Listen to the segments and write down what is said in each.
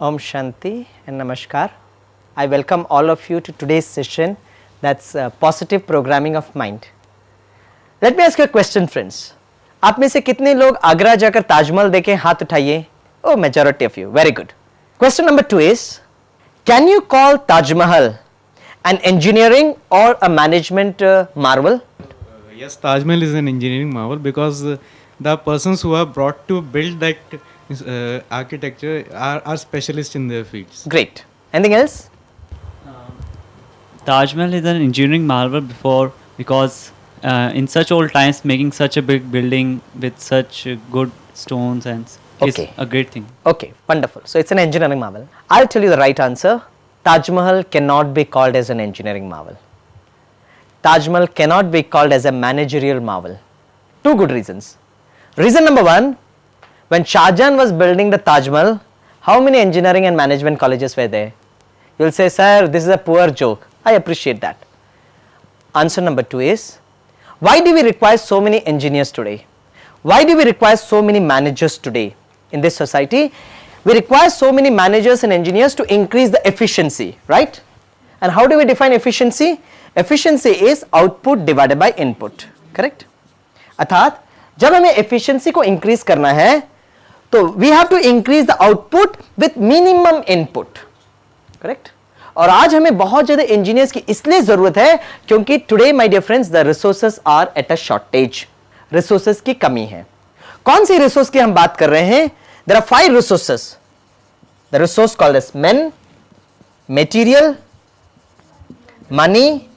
Om Shanti and Namaskar. I welcome all of you to today's session, that's positive programming of mind. Let me ask you a question, friends. आप में से कितने लोग आगरा जाकर ताजमहल देखें? हाथ उठाइए. Oh, majority of you. Very good. Question number 2 is, can you call Taj Mahal an engineering or a management marvel? Yes, Taj Mahal is an engineering marvel because the persons who are brought to build that architecture are specialists in their fields. Great. Anything else? Taj Mahal is an engineering marvel because in such old times making such a big building with such good stones and is a great thing. Okay, wonderful. So it's an engineering marvel. I'll tell you the right answer. Taj Mahal cannot be called as an engineering marvel. Taj Mahal cannot be called as a managerial marvel. Two good reasons. Reason number 1, when Shah Jahan was building the Taj Mahal, how many engineering and management colleges were there? You'll say, sir, this is a poor joke. I appreciate that. Answer number 2 is, why do we require so many engineers today? Why do we require so many managers today in this society? We require so many managers and engineers to increase the efficiency, right? And how do we define efficiency? Efficiency is output divided by input, correct? अर्थात जब हमें efficiency को increase करना है तो we have to increase the output with minimum input, correct? और आज हमें बहुत ज्यादा engineers की इसलिए जरूरत है क्योंकि today my dear friends the resources are at a shortage. resources की कमी है. कौन सी resource की हम बात कर रहे हैं? There are 5 resources. The resource called as men, material, money,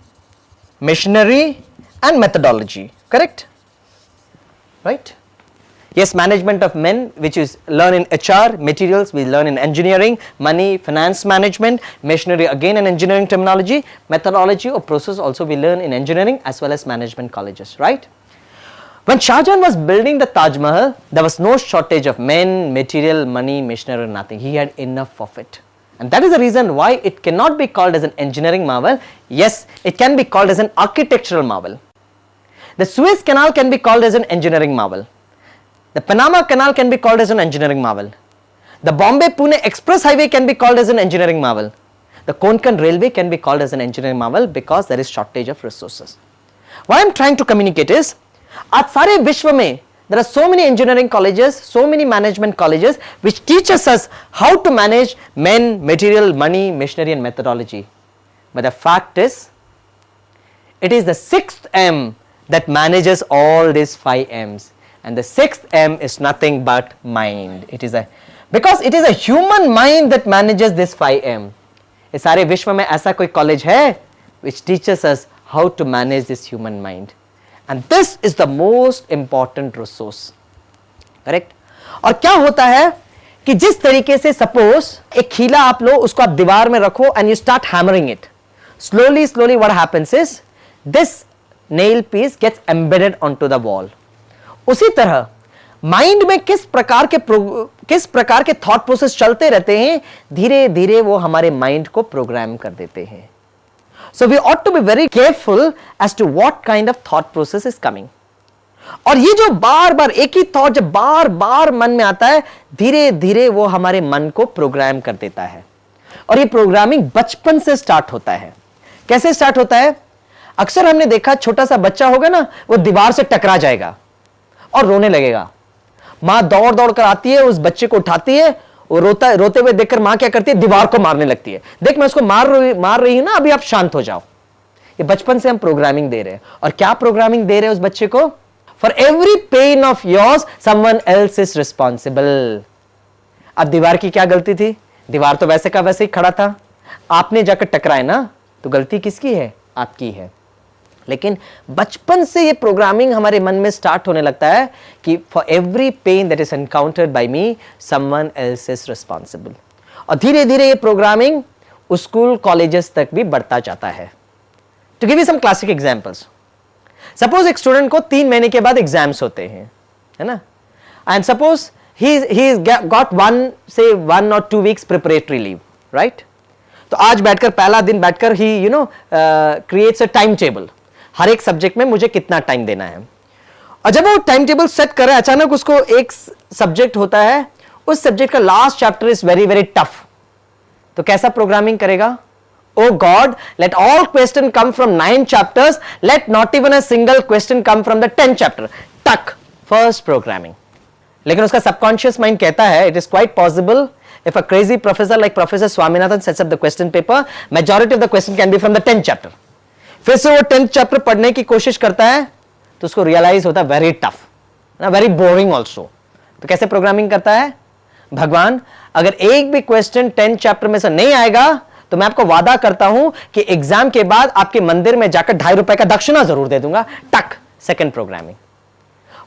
machinery and methodology, correct? Right? Yes, management of men, which is learn in HR, materials we learn in engineering, money, finance management, machinery again in engineering terminology, methodology or process also we learn in engineering as well as management colleges, right? When Shah Jahan was building the Taj Mahal, there was no shortage of men, material, money, machinery, nothing. He had enough of it. And that is the reason why it cannot be called as an engineering marvel. Yes, it can be called as an architectural marvel. The Suez Canal can be called as an engineering marvel. The Panama Canal can be called as an engineering marvel. The Bombay-Pune Express Highway can be called as an engineering marvel. The Konkan Railway can be called as an engineering marvel because there is shortage of resources. What I am trying to communicate is, आज सारे विश्व में there are so many engineering colleges, so many management colleges which teaches us how to manage men, material, money, machinery and methodology. But the fact is, it is the 6th M that manages all these 5 M's, and the 6th M is nothing but mind. Because it is a human mind that manages this 5 M. इस सारे विश्व में ऐसा कोई college है which teaches us how to manage this human mind. And this is the most important resource, correct? और क्या होता है कि जिस तरीके से suppose एक खीला आप लो, उसको आप दीवार में रखो and you start hammering it. Slowly what happens is this nail piece gets embedded onto the wall. उसी तरह माइंड में किस प्रकार के थॉट प्रोसेस चलते रहते हैं, धीरे धीरे वो हमारे माइंड को प्रोग्राम कर देते हैं. So we ought to be very careful as to what kind of thought process is coming. और ये जो बार बार एक ही थॉट जब बार बार मन में आता है, धीरे धीरे वो हमारे मन को प्रोग्राम कर देता है. और ये प्रोग्रामिंग बचपन से स्टार्ट होता है. कैसे स्टार्ट होता है? अक्सर हमने देखा छोटा सा बच्चा होगा ना, वो दीवार से टकरा जाएगा और रोने लगेगा. मां दौड़ दौड़ कर आती है, उस बच्चे को उठाती है, वो रोते हुए देखकर मां क्या करती है? दीवार को मारने लगती है. देख मैं उसको मार रही हूं ना, अभी आप शांत हो जाओ. ये बचपन से हम प्रोग्रामिंग दे रहे हैं. और क्या प्रोग्रामिंग दे रहे हैं उस बच्चे को? For every pain of yours someone else is responsible. अब दीवार की क्या गलती थी? दीवार तो वैसे का वैसे ही खड़ा था, आपने जाकर टकराए ना, तो गलती किसकी है? आपकी है. लेकिन बचपन से ये प्रोग्रामिंग हमारे मन में स्टार्ट होने लगता है कि for every pain that is encountered by me someone else is responsible. और धीरे धीरे ये प्रोग्रामिंग स्कूल कॉलेजेस तक भी बढ़ता जाता है. To give you some classic examples, suppose एक स्टूडेंट को 3 महीने के बाद एग्जाम्स होते हैं, है ना, and suppose he got 1 or 2 weeks preparatory leave, right? तो आज बैठकर पहला दिन बैठकर ही creates a time table. हर एक सब्जेक्ट में मुझे कितना टाइम देना है. और जब वो टाइम टेबल सेट करे, अचानक उसको एक सब्जेक्ट होता है, उस सब्जेक्ट का last chapter is very very tough. तो कैसा प्रोग्रामिंग करेगा? Oh God, let all question come from 9 chapters, let not even a single question come from the 10th chapter. Tuck, first programming. लेकिन उसका subconscious mind कहता है, it is quite possible if a crazy professor like Professor Swaminathan sets up the question paper, majority of the question can be from the 10th chapter. फिर से वो 10th chapter पढ़ने की कोशिश करता है, तो उसको realize होता है very tough, very boring also. तो कैसे प्रोग्रामिंग करता है? भगवान, अगर एक भी क्वेश्चन 10th चैप्टर में से नहीं आएगा तो मैं आपको वादा करता हूं कि एग्जाम के बाद आपके मंदिर में जाकर ₹2.5 का दक्षिणा जरूर दे दूंगा. टक, second programming.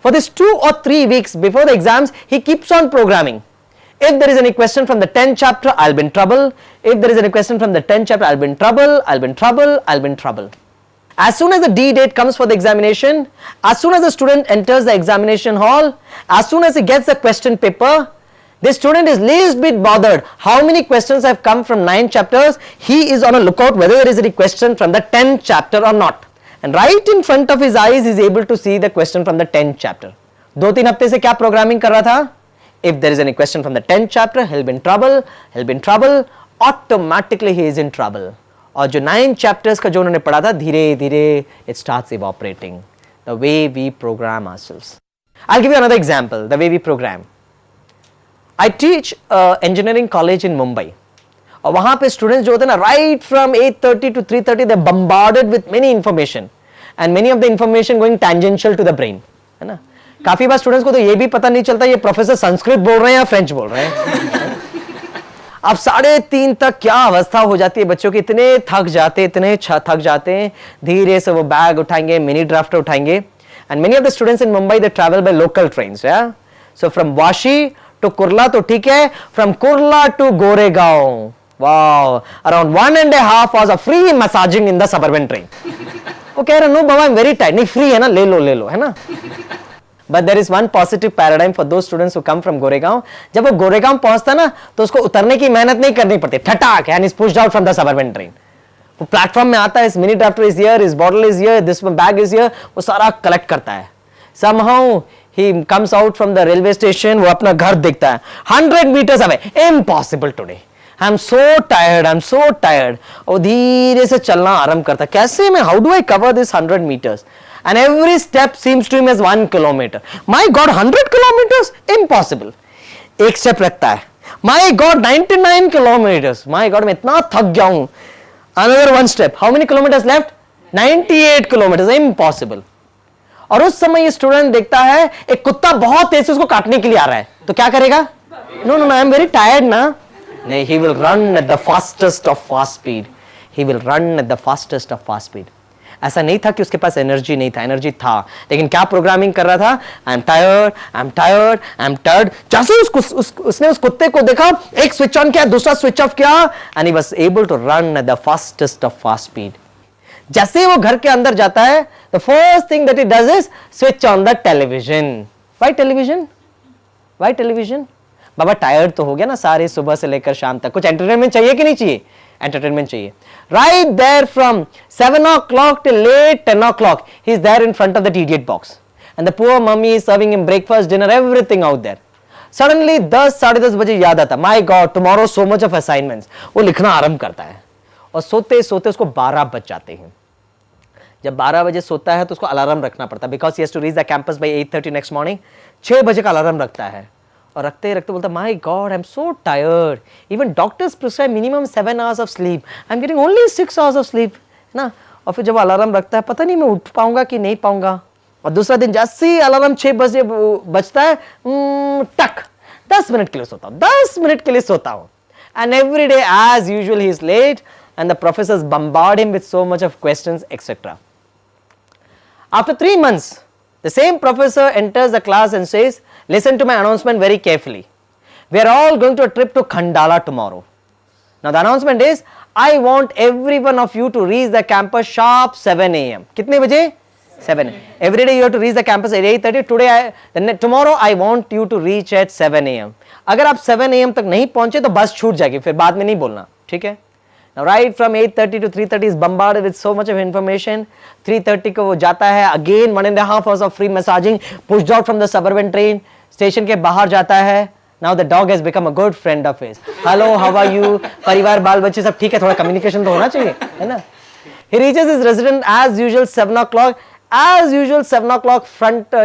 For this 2 or 3 weeks before the exams, he keeps on programming. If there is any question from the 10th chapter, I'll be in trouble. If there is any question from the 10th chapter, I'll be in trouble, I'll be in trouble, I'll be in trouble. As soon as the D date comes for the examination, as soon as the student enters the examination hall, as soon as he gets the question paper, the student is least bit bothered how many questions have come from 9 chapters. He is on a lookout whether there is any question from the 10th chapter or not. And right in front of his eyes, he is able to see the question from the 10th chapter. 2-3 हफ्ते से क्या programming कर रहा था? If there is any question from the 10th chapter, he'll be in trouble, he'll be in trouble, automatically he is in trouble. और जो 9 chapters का जो उन्होंने पढ़ा था, धीरे धीरे it starts evaporating. The way we program ourselves. I'll give you another example, the way we program. I teach engineering college in Mumbai. और वहाँ पे students जो होते हैं ना, right from 8:30 to 3:30, they're bombarded with many information. And many of the information going tangential to the brain. है ना? काफी बार स्टूडेंट्स को तो ये भी पता नहीं चलता ये प्रोफेसर संस्कृत बोल रहे हैं या फ्रेंच बोल रहे हैं. अब 3:30 तक क्या अवस्था हो जाती है बच्चों की, इतने थक जाते हैं, धीरे से वो बैग उठाएंगे, मिनी ड्राफ्टर उठाएंगे. And many of the students in Mumbai they travel by local trains. So from Vashi to Kurla तो ठीक है, from Kurla to Goregaon, wow, around 1.5 hours of free massaging in the suburban train. वो कह रहे no baba, I am very tired. नहीं, free है ना, ले लो, है ना. But there is one positive paradigm for those students who come from Goregaon. जब वो गोरेगांव पहुंचता ना तो उसको उतरने की मेहनत नहीं करनी पड़ती, ठटाक, and is pushed out from the suburban train. वो प्लेटफॉर्म में आता है, इस मिनी ड्राफ्टर इज हियर, इस bottle is here, this bag is here, वो सारा कलेक्ट करता है. Somehow he comes out from the railway station, वो अपना घर देखता है 100 meters away. Impossible today. I'm so tired. और धीरे से चलना आरंभ करता है. कैसे मैं, how do I cover this 100 meters? And every step seems to him as 1 kilometer. My God, 100 kilometers? Impossible. एक स्टेप रखता है. My God, 99 kilometers. My God, मैं इतना थक गया हूं. Another 1 step. How many kilometers left? 98 kilometers. Impossible. और उस समय ये स्टूडेंट देखता है एक कुत्ता बहुत तेज से उसको काटने के लिए आ रहा है, तो क्या करेगा? No, I am very tired ना. नहीं, he will run at the fastest of fast speed. He will run at the fastest of fast speed. ऐसा नहीं था कि उसके पास एनर्जी नहीं था, एनर्जी था, लेकिन क्या प्रोग्रामिंग कर रहा था? I am tired. जैसे उसने उस कुत्ते को देखा, एक स्विच ऑन किया, दूसरा स्विच ऑफ किया, and he was able to run at the fastest of fast speed. जैसे वो घर के अंदर जाता है, the first thing that he does is switch on the television. Why television? बाबा टायर्ड तो हो गया ना सारे सुबह से लेकर शाम तक, कुछ एंटरटेनमेंट चाहिए कि नहीं चाहिए? एंटरटेनमेंट चाहिए. Right there from 7 o'clock till late 10 o'clock, he is there in front of the idiot box, and the poor mummy is serving him breakfast, dinner, everything out there. Suddenly 10-10:30 बजे याद आता, my God, tomorrow so much of assignments. वो लिखना आरंभ करता है और सोते सोते उसको 12 बज जाते हैं. जब 12 बजे सोता है तो उसको अलार्म रखना पड़ता है, because he has to reach the campus by 8:30 next morning. 6 बजे का अलार्म रखता है और रखते रखते बोलता, my god, I am so tired. Even doctors prescribe minimum 7 hours of sleep. I am getting only 6 hours of sleep, है ना. और फिर जब अलार्म रखता है, पता नहीं मैं उठ पाऊंगा कि नहीं पाऊंगा. और दूसरा दिन जैसे ही अलार्म 6 बजे बजता है, टक, 10 मिनट के लिए सोता हूँ. And every day as usual he is late, and the professors bombard him with so much of questions etcetera. After 3 months, the same professor enters the class and says, listen to my announcement very carefully. We are all going to a trip to Khandala tomorrow. Now the announcement is, I want every one of you to reach the campus sharp 7 a.m. कितने बजे? 7 a.m. Every day you have to reach the campus at 8:30. Tomorrow I want you to reach at 7 a.m. अगर आप 7 a.m. तक नहीं पहुंचे तो बस छूट जाएगी, फिर बाद में नहीं बोलना, ठीक है? Now right from 8:30 to 3:30 is bombarded with so much of information. 3:30 को वो जाता है, again 1.5 hours of free massaging, pushed out from the suburban train. Station के बाहर जाता है. Now the dog has become a good friend of his. Hello how are you, परिवार बाल बच्चे सब ठीक है, थोड़ा कम्युनिकेशन तो होना चाहिए, है ना. He reaches his residence as usual 7 o'clock. As usual 7 o'clock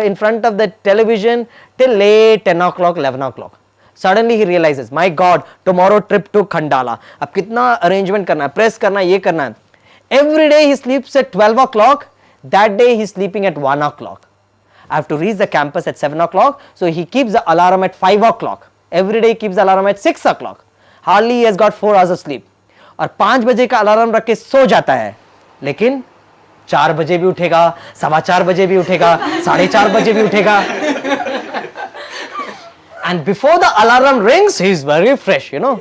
in front of the television till late 10 o'clock 11 o'clock. Suddenly he realizes, my God, tomorrow trip to Khandala. अब कितना arrangement करना है, press करना है, ये करना है. Every day he sleeps at 12 o'clock. That day he is sleeping at 1 o'clock. I have to reach the campus at 7 o'clock. So he keeps the alarm at 5 o'clock. Every day he keeps the alarm at 6 o'clock. Hardly he has got 4 hours of sleep. और 5 बजे का alarm रख के सो जाता है, लेकिन 4 बजे भी उठेगा, 4:15 बजे भी उठेगा, 4:30 बजे भी उठेगा. And before the alarm rings, he is very fresh, you know.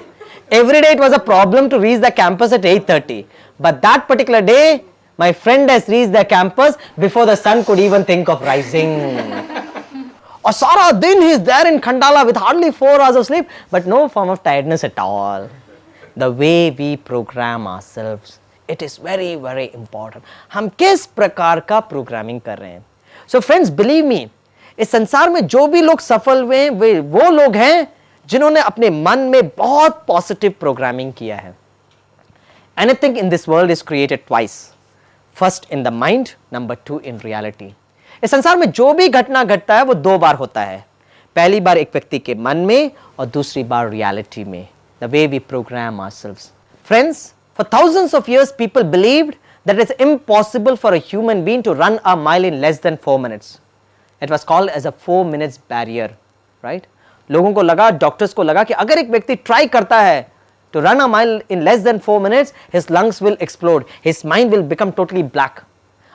Every day it was a problem to reach the campus at 8:30. But that particular day, my friend has reached the campus before the sun could even think of rising. Or Sara din he is there in Khandala with hardly 4 hours of sleep, but no form of tiredness at all. The way we program ourselves, it is very, very important. हम किस प्रकार का programming कर रहे हैं. So friends, believe me, इस संसार में जो भी लोग सफल हुए हैं वे वो लोग हैं जिन्होंने अपने मन में बहुत पॉजिटिव प्रोग्रामिंग किया है. Anything in this world is created twice. First in the mind, number 2 in reality. इस संसार में जो भी घटना घटता है वो 2 बार होता है. पहली बार एक व्यक्ति के मन में और दूसरी बार रियलिटी में. The way we program ourselves. Friends, for thousands of years people believed that it's impossible for a human being to run a mile in less than 4 minutes. It was called as a 4 minutes barrier, right? लोगों को लगा, doctors को लगा कि अगर एक व्यक्ति try करता है to run a mile in less than 4 minutes, his lungs will explode, his mind will become totally black.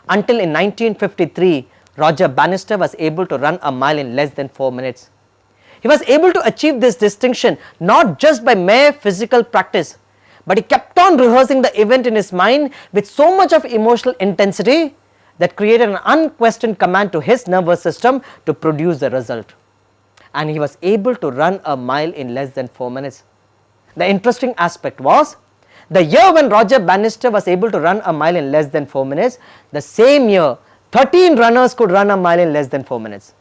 Until in 1953, Roger Bannister was able to run a mile in less than 4 minutes. He was able to achieve this distinction not just by mere physical practice, but he kept on rehearsing the event in his mind with so much of emotional intensity that created an unquestioned command to his nervous system to produce the result. And he was able to run a mile in less than 4 minutes. The interesting aspect was, the year when Roger Bannister was able to run a mile in less than 4 minutes, the same year 13 runners could run a mile in less than 4 minutes.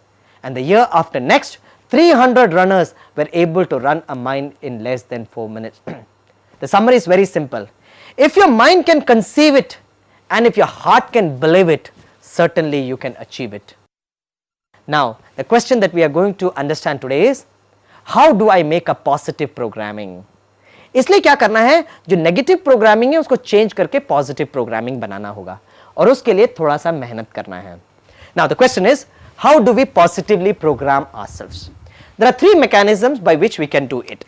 And the year after next, 300 runners were able to run a mile in less than 4 minutes. The summary is very simple. If your mind can conceive it and if your heart can believe it, certainly you can achieve it. Now, the question that we are going to understand today is, how do I make a positive programming? इसलिए क्या करना है, जो negative programming है उसको change करके positive programming बनाना होगा और उसके लिए थोड़ा सा मेहनत करना है. Now the question is, how do we positively program ourselves? There are 3 mechanisms by which we can do it.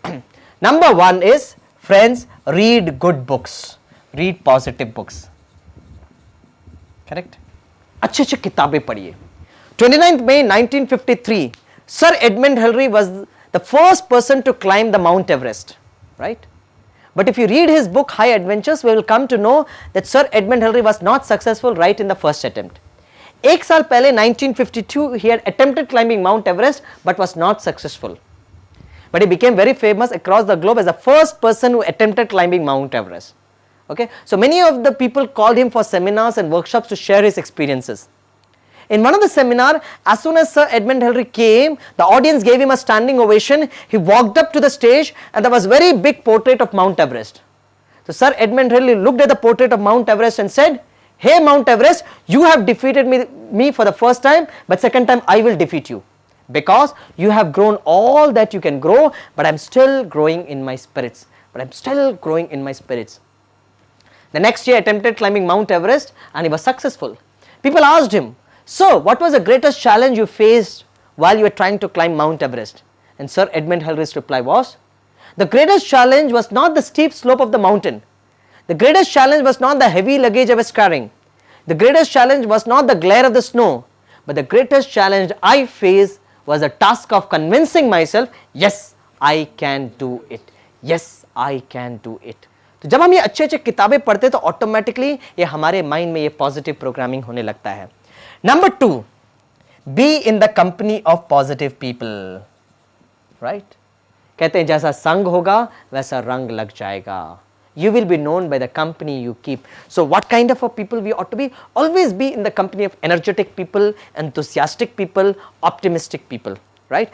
Number 1 is, friends, read good books, read positive books. Correct? अच्छे अच्छे किताबें पढ़िए. 29th May 1953, Sir Edmund Hillary was the first person to climb the Mount Everest, right? But if you read his book High Adventures, we will come to know that Sir Edmund Hillary was not successful right in the first attempt. एक साल पहले 1952 he had attempted climbing Mount Everest but was not successful. But he became very famous across the globe as the first person who attempted climbing Mount Everest. Okay, so many of the people called him for seminars and workshops to share his experiences. In one of the seminar, as soon as Sir Edmund Hillary came, the audience gave him a standing ovation. He walked up to the stage and there was very big portrait of Mount Everest. So Sir Edmund Hillary looked at the portrait of Mount Everest and said, "Hey Mount Everest, you have defeated me for the first time, but second time I will defeat you. Because you have grown all that you can grow, but I am still growing in my spirits. But I am still growing in my spirits." The next year attempted climbing Mount Everest and he was successful. People asked him, "So what was the greatest challenge you faced while you were trying to climb Mount Everest?" And Sir Edmund Hillary's reply was, "The greatest challenge was not the steep slope of the mountain. The greatest challenge was not the heavy luggage I was carrying. The greatest challenge was not the glare of the snow. But the greatest challenge I faced was the task of convincing myself, yes, I can do it. Yes, I can do it." तो जब हम ये अच्छे अच्छे किताबें पढ़ते तो automatically ये हमारे माइंड में ये पॉजिटिव प्रोग्रामिंग होने लगता है. Number 2, be in the company of positive people, right? कहते हैं जैसा संग होगा वैसा रंग लग जाएगा. You will be known by the company you keep. So what kind of a people we ought to be? Always be in the company of energetic people, enthusiastic people, optimistic people, right?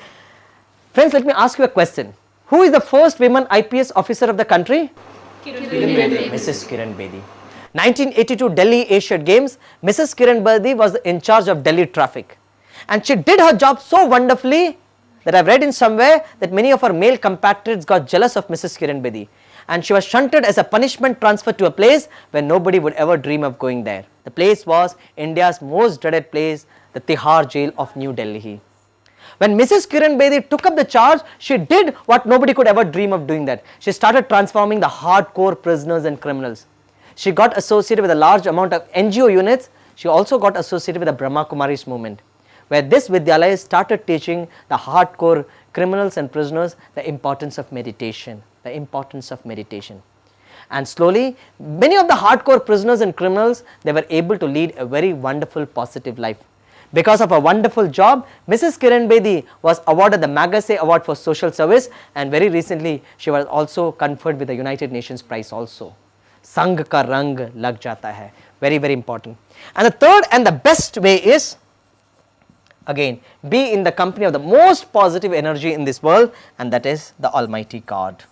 Friends, let me ask you a question. Who is the first woman IPS officer of the country? Mrs. Kiran Bedi. 1982 Delhi Asian Games, Mrs. Kiran Bedi was in charge of Delhi traffic, and she did her job so wonderfully that I've read in somewhere that many of her male compatriots got jealous of Mrs. Kiran Bedi, and she was shunted as a punishment transferred to a place where nobody would ever dream of going there. The place was India's most dreaded place, the Tihar jail of New Delhi. When Mrs. Kiran Bedi took up the charge, she did what nobody could ever dream of doing that. She started transforming the hardcore prisoners and criminals. She got associated with a large amount of NGO units. She also got associated with the Brahma Kumaris movement, where this Vidyalaya started teaching the hardcore criminals and prisoners the importance of meditation, the importance of meditation. And slowly, many of the hardcore prisoners and criminals, they were able to lead a very wonderful, positive life. Because of a wonderful job, Mrs. Kiran Bedi was awarded the Magsaysay Award for Social Service, and very recently she was also conferred with the United Nations Prize also. Sangh ka rang lag jata hai. Very, very important. And the third and the best way is, again, be in the company of the most positive energy in this world, and that is the Almighty God.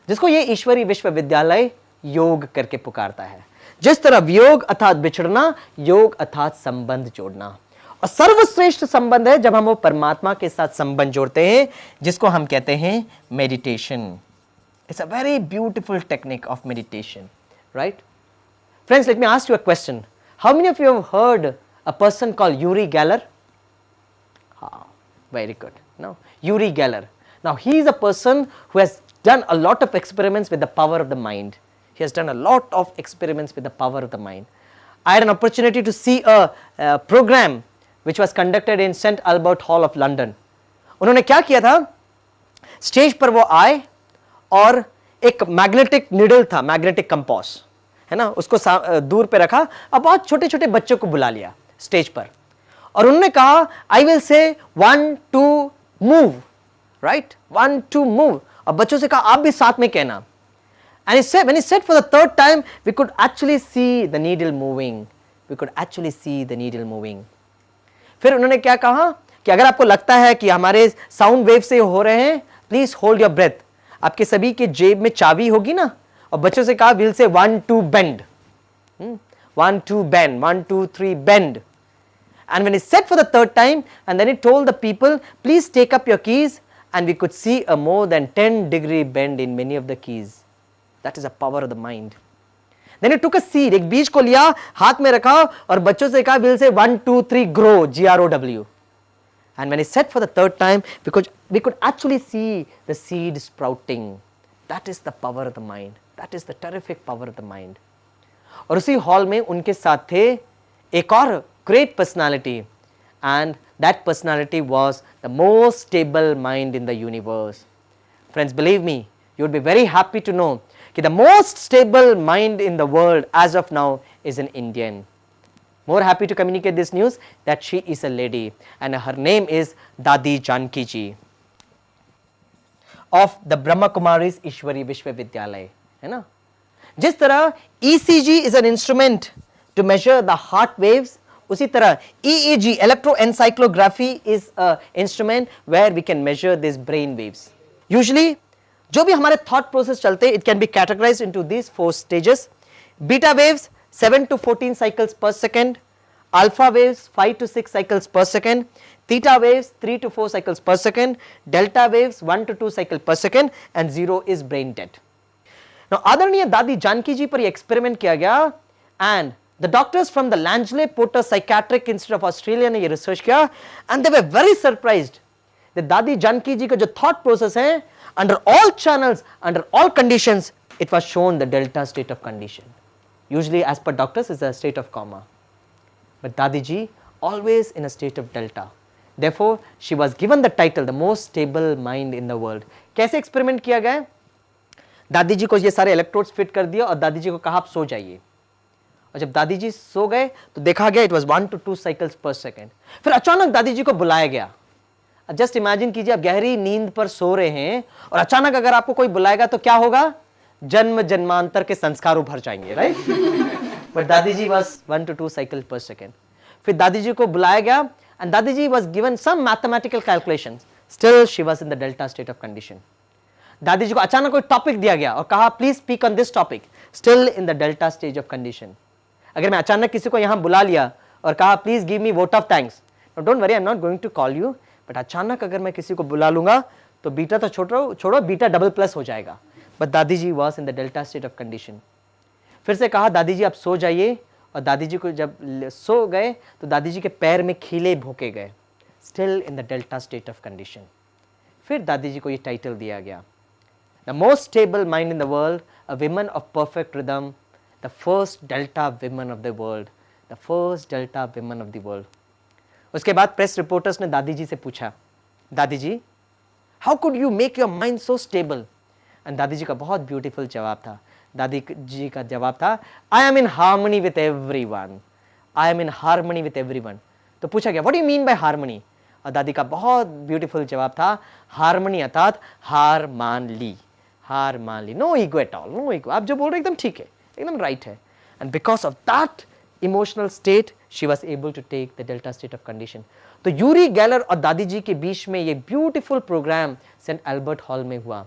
जिसको ये ईश्वरी विश्वविद्यालय योग करके पुकारता है. जिस तरह वियोग अर्थात बिछड़ना, योग अर्थात संबंध जोड़ना, और सर्वश्रेष्ठ संबंध है जब हम वो परमात्मा के साथ संबंध जोड़ते हैं, जिसको हम कहते हैं meditation. It's a very beautiful technique of meditation, right? Friends, let me ask you a question. How many of you have heard a person called Uri Geller? Very good. No, Uri Geller. Now he is a person who has done a lot of experiments with the power of the mind. He has done a lot of experiments with the power of the mind. I had an opportunity to see a program which was conducted in St. Albert Hall of London. उन्होंने क्या किया था? Stage पर वो आए और एक magnetic needle था, मैग्नेटिक कंपास, है ना, उसको दूर पे रखा और बहुत छोटे छोटे बच्चों को बुला लिया स्टेज पर, और उन्होंने कहा I will say 1 2 move, right, 1 2 move, और बच्चों से कहा आप भी साथ में कहना. And he said, when he said for the third time, we could actually see the needle moving. We could actually see the needle moving. फिर उन्होंने क्या कहा कि अगर आपको लगता है कि हमारे साउंड वेव से हो रहे हैं, प्लीज होल्ड योर ब्रेथ. आपके सभी के जेब में चाबी होगी ना, और बच्चों से कहा will say 1 2 bend, 1 2 bend, 1 2 3 bend. And when he said for the third time, and then he told the people, please take up your keys, and we could see a more than 10-degree bend in many of the keys. That is the power of the mind. Then he took a seed, एक बीज को लिया, हाथ में रखा और बच्चों से कहा we'll say 1 2 3 grow, GROW. And when he said for the third time, because we could actually see the seed sprouting. That is the power of the mind. That is the terrific power of the mind. और उसी hall में उनके साथ थे एक और great personality, and that personality was the most stable mind in the universe. Friends, believe me, you would be very happy to know that the most stable mind in the world as of now is an Indian. More happy to communicate this news that she is a lady, and her name is Dadi Janki Ji of the Brahma Kumaris Ishwari Vishwavidyalaya, है ना? जिस तरह ECG is an instrument to measure the heart waves, उसी तरह EEG electroencephalography is a instrument where we can measure these brain waves. Usually जो भी हमारे thought process चलते हैं, it can be categorized into these 4 stages. Beta waves 7 to 14 cycles per second, alpha waves 5 to 6 cycles per second, theta waves 3 to 4 cycles per second, delta waves 1 to 2 cycles per second, and 0 is brain dead. Now आदरणीय दादी जानकी जी पर ये experiment किया गया, and the doctors from the Langley Porter Psychiatric Institute of Australia ने ये research किया, and they were very surprised that दादी जानकी जी का जो thought process है, under all channels, under all conditions, it was shown the delta state of condition. Usually as per doctors is a state of coma, but Dadi ji always in a state of delta. Therefore she was given the title the most stable mind in the world. कैसे experiment किया गया? दादी जी को ये सारे electrodes fit कर दिया और दादी जी को कहा आप सो जाइए, और जब दादी जी सो गए तो देखा गया it was 1 to 2 cycles per second. फिर अचानक दादी जी को बुलाया गया. जस्ट इमेजिन कीजिए आप गहरी नींद पर सो रहे हैं और अचानक अगर आपको कोई बुलाएगा तो क्या होगा? जन्म जन्मांतर के संस्कार उभर जाएंगे, right? But Dadi ji was 1 to 2 cycles per second. फिर दादी जी को बुलाया गया and Dadi ji was given some mathematical calculations. Still she was in the delta state of condition. Dadi ji को अचानक कोई टॉपिक दिया गया और कहा please speak on this topic, still in the delta stage of condition. अगर मैं अचानक किसी को यहां बुला लिया और कहा please give me vote of thanks, don't worry I am not going to call you, but अचानक अगर मैं किसी को बुला लूंगा तो बीटा तो छोड़ो बीटा डबल प्लस हो जाएगा। But Dadi ji was in the delta state of condition. फिर से कहा दादी जी आप सो जाइए, और दादी जी को जब सो गए तो दादी जी के पैर में खीले भोंके गए, still in the delta state of condition. फिर दादी जी को ये टाइटल दिया गया, the most stable mind in the world, a women of perfect rhythm, the first delta women of the world, the first delta women of the world. उसके बाद press reporters ने दादी जी से पूछा, Dadi ji how could you make your mind so stable? And Dadi ji का बहुत beautiful जवाब था। दादी जी का जवाब था, I am in harmony with everyone, I am in harmony with everyone. तो पूछा गया what do you mean by harmony? और दादी का बहुत ब्यूटीफुल जवाब था, हार्मनी अर्थात हार मान ली, हार मान ली, no ego at all, no ego, आप जो बोल रहे एकदम ठीक है, एकदम राइट है। And because of that emotional state she was able to take the delta state of condition. तो यूरी गैलर और दादी जी के बीच में ये beautiful programme Saint Albert Hall में हुआ,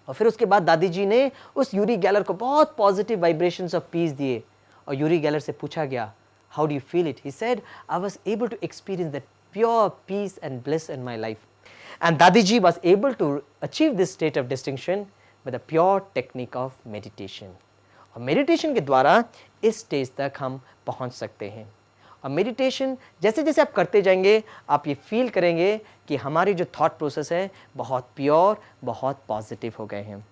और फिर उसके बाद दादी जी ने उस यूरी गैलर को बहुत पॉजिटिव वाइब्रेशंस ऑफ पीस दिए, और यूरी गैलर से पूछा गया how do you feel it? He said I was able to experience that pure peace and bliss in my life. And Dadi ji was able to achieve this state of distinction with a pure technique of meditation. और meditation के द्वारा इस stage तक हम पहुंच सकते हैं। और मेडिटेशन जैसे जैसे आप करते जाएंगे आप ये फील करेंगे कि हमारी जो थॉट प्रोसेस है बहुत प्योर, बहुत पॉजिटिव हो गए हैं।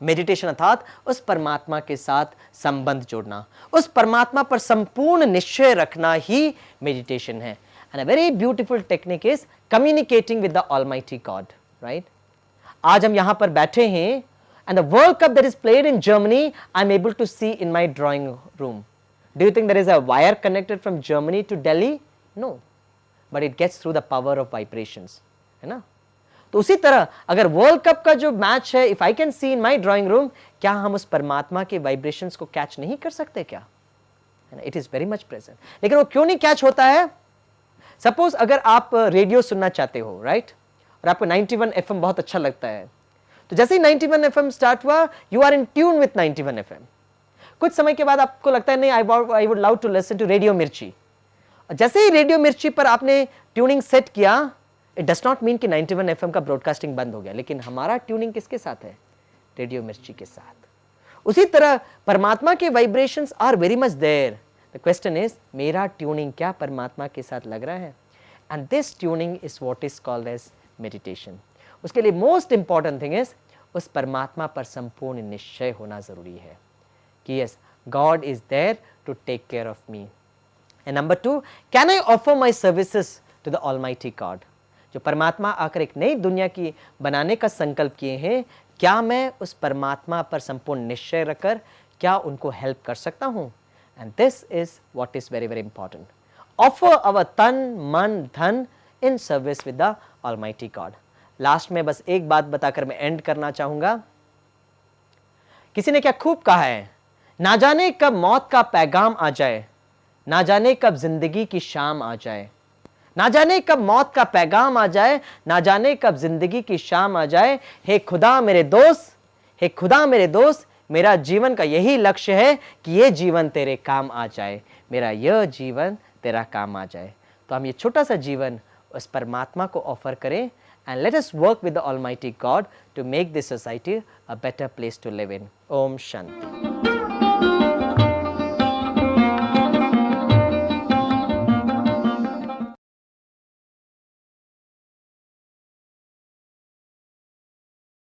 मेडिटेशन अर्थात उस परमात्मा के साथ संबंध जोड़ना, उस परमात्मा पर संपूर्ण निश्चय रखना ही मेडिटेशन है। And a very beautiful technique is communicating with the almighty God, right? आज हम यहां पर बैठे हैं and the World Cup that is played in Germany I am able to see in my drawing room. Do you think there is a wire connected from Germany to Delhi? No, but it gets through the power of vibrations, है ना? तो उसी तरह अगर world cup का जो match है, if I can see in my drawing room, क्या हम उस परमात्मा के वाइब्रेशंस को कैच नहीं कर सकते क्या? It is very much present. लेकिन वो क्यों नहीं कैच होता है? सपोज अगर आप रेडियो सुनना चाहते हो, राइट, और आपको 91 FM बहुत अच्छा लगता है, तो जैसे ही 91 FM स्टार्ट हुआ, you are in tune with 91 FM। कुछ समय के बाद आपको लगता है नहीं, I would love to listen to radio Mirchi. जैसे ही रेडियो मिर्ची पर आपने ट्यूनिंग सेट किया, इट डज नॉट मीन कि 91 FM का ब्रॉडकास्टिंग बंद हो गया, लेकिन हमारा ट्यूनिंग किसके साथ है? रेडियो मिर्ची के साथ। उसी तरह परमात्मा के vibrations are very much there. The question is, मेरा ट्यूनिंग क्या परमात्मा के साथ लग रहा है? And this tuning is what is called as meditation. उसके लिए मोस्ट इंपॉर्टेंट थिंग इज उस परमात्मा पर संपूर्ण निश्चय होना जरूरी है कि yes, God is there to take care of me. And number 2, can I offer my services to the almighty God? जो परमात्मा आकर एक नई दुनिया की बनाने का संकल्प किए हैं, क्या मैं उस परमात्मा पर संपूर्ण निश्चय रखकर क्या उनको हेल्प कर सकता हूं? And this is what is very very important. Offer our तन मन धन in service with the almighty god. Last में बस एक बात बताकर मैं एंड करना चाहूंगा। किसी ने क्या खूब कहा है, ना जाने कब मौत का पैगाम आ जाए, ना जाने कब जिंदगी की शाम आ जाए, ना जाने कब मौत का पैगाम आ जाए, ना जाने कब जिंदगी की शाम आ जाए। हे खुदा मेरे दोस्त, हे खुदा मेरे दोस्त, मेरा जीवन का यही लक्ष्य है कि ये जीवन तेरे काम आ जाए, मेरा यह जीवन तेरा काम आ जाए। तो हम ये छोटा सा जीवन उस परमात्मा को ऑफर करें, and let us work with the Almighty God to make this society a better place to live in. Om Shanti.